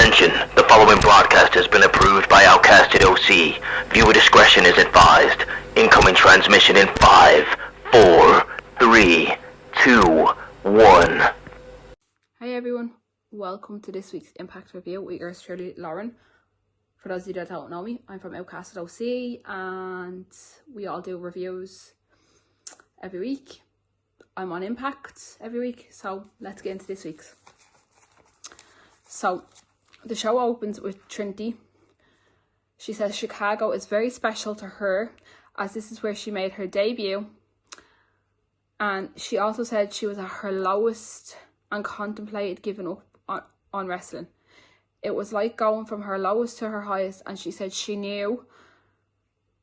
Attention, the following broadcast has been approved by Outcasted OC. Viewer discretion is advised. Incoming transmission in 5, 4, 3, 2, 1. Hi everyone, welcome to this week's Impact Review with yours truly, Lauren. For those of you that don't know me, I'm from Outcasted OC and we all do reviews every week. I'm on Impact every week, so let's get into this week's. So, the show opens with Trinity. She says Chicago is very special to her as this is where she made her debut. And she also said she was at her lowest and contemplated giving up on wrestling. It was like going from her lowest to her highest, and she said she knew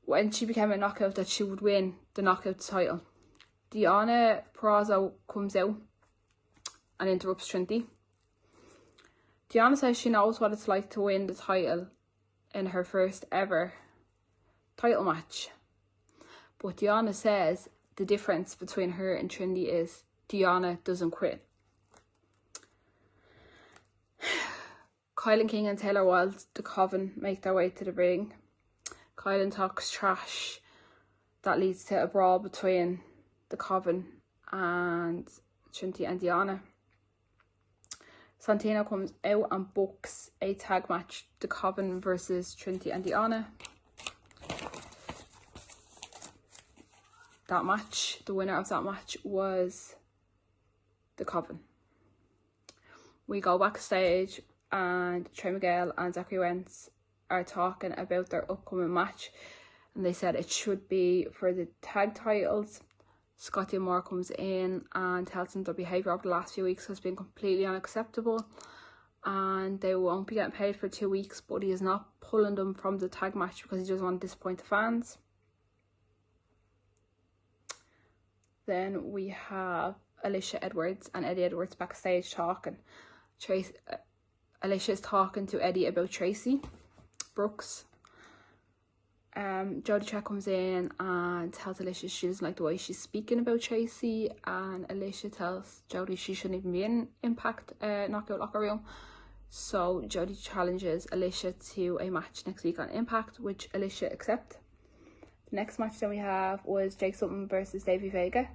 when she became a knockout that she would win the knockout title. Deonna Purrazzo comes out and interrupts Trinity. Deonna says she knows what it's like to win the title in her first ever title match. But Deonna says the difference between her and Trinity is Deonna doesn't quit. Kylan King and Taylor Wilde, the Coven, make their way to the ring. Kylan talks trash. That leads to a brawl between the Coven and Trinity and Deonna. Santino comes out and books a tag match, the Coven versus Trinity and Deonna. That match, the winner of that match was the Coven. We go backstage and Trey Miguel and Zachary Wentz are talking about their upcoming match, and they said it should be for the tag titles. Scotty Moore comes in and tells them their behaviour over the last few weeks has been completely unacceptable and they won't be getting paid for 2 weeks, but he is not pulling them from the tag match because he doesn't want to disappoint the fans. Then we have Alicia Edwards and Eddie Edwards backstage talking. Alicia is talking to Eddie about Tracy Brooks. Jody Chat comes in and tells Alicia she doesn't like the way she's speaking about Tracy, and Alicia tells Jody she shouldn't even be in Impact Knockout Locker Room. So Jody challenges Alicia to a match next week on Impact, which Alicia accepts. The next match that we have was Jake Something versus Davey Vega,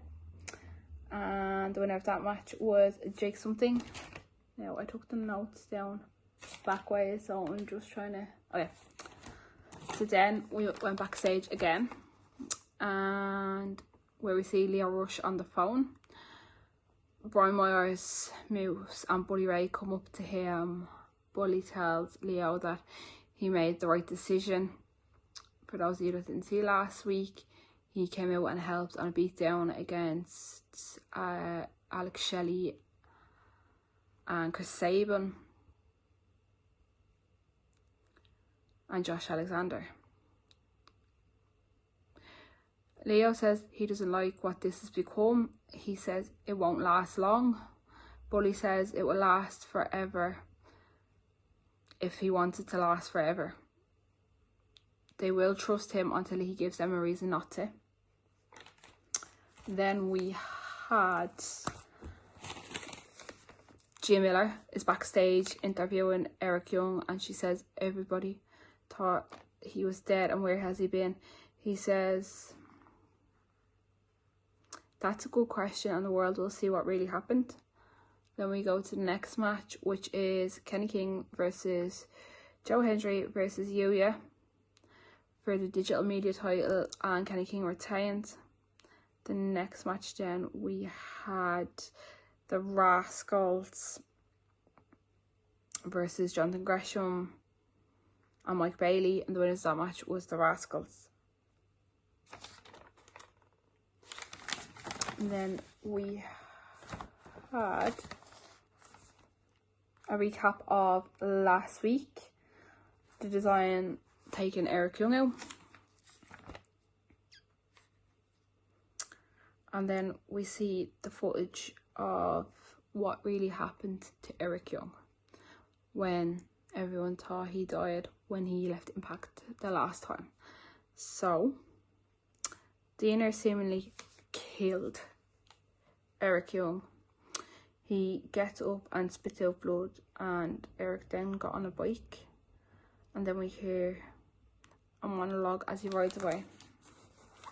and the winner of that match was Jake Something. Now I took the notes down back way, so I'm just trying to... Okay. So then we went backstage again, and where we see Leo Rush on the phone. Brian Myers, Moose and Bully Ray come up to him. Bully tells Leo that he made the right decision. For those of you that didn't see last week, he came out and helped on a beatdown against Alex Shelley and Chris Sabin and Josh Alexander. Leo says he doesn't like what this has become. He says it won't last long. Bully says it will last forever if he wants it to last forever. They will trust him until he gives them a reason not to. Then we had Gia Miller is backstage interviewing Eric Young, and she says everybody thought he was dead and where has he been. He says that's a good question and the world will see what really happened. Then we go to the next match, which is Kenny King versus Joe Hendry versus Yuya for the digital media title, and Kenny King retained. The next match then we had the Rascals versus Jonathan Gresham and Mike Bailey, and the winners of that match was the Rascals. And then we had a recap of last week. The Design taking Eric Young out. And then we see the footage of what really happened to Eric Young when everyone thought he died when he left Impact the last time. So, Deaner seemingly killed Eric Young. He gets up and spits out blood, and Eric then got on a bike, and then we hear a monologue as he rides away.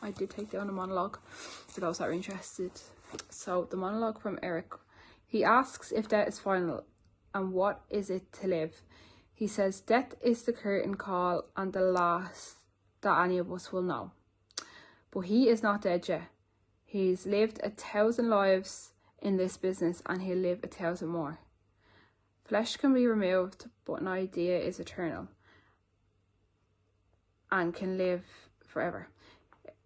I did take down a monologue for those that are interested. So the monologue from Eric, he asks if death is final and what is it to live. He says death is the curtain call and the last that any of us will know. But he is not dead yet. He's lived 1,000 lives in this business and he'll live 1,000 more. Flesh can be removed, but an idea is eternal and can live forever.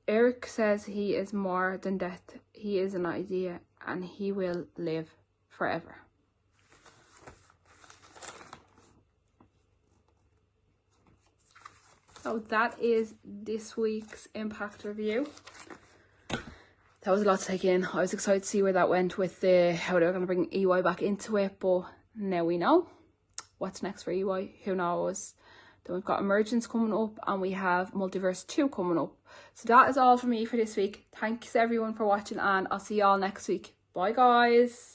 Eric says he is more than death. He is an idea and he will live forever. So that is this week's Impact review. That was a lot to take in. I was excited to see where that went with how they were going to bring EY back into it, but now we know. What's next for EY? Who knows? Then we've got Emergence coming up and we have Multiverse 2 coming up. So that is all from me for this week. Thanks everyone for watching and I'll see you all next week. Bye guys.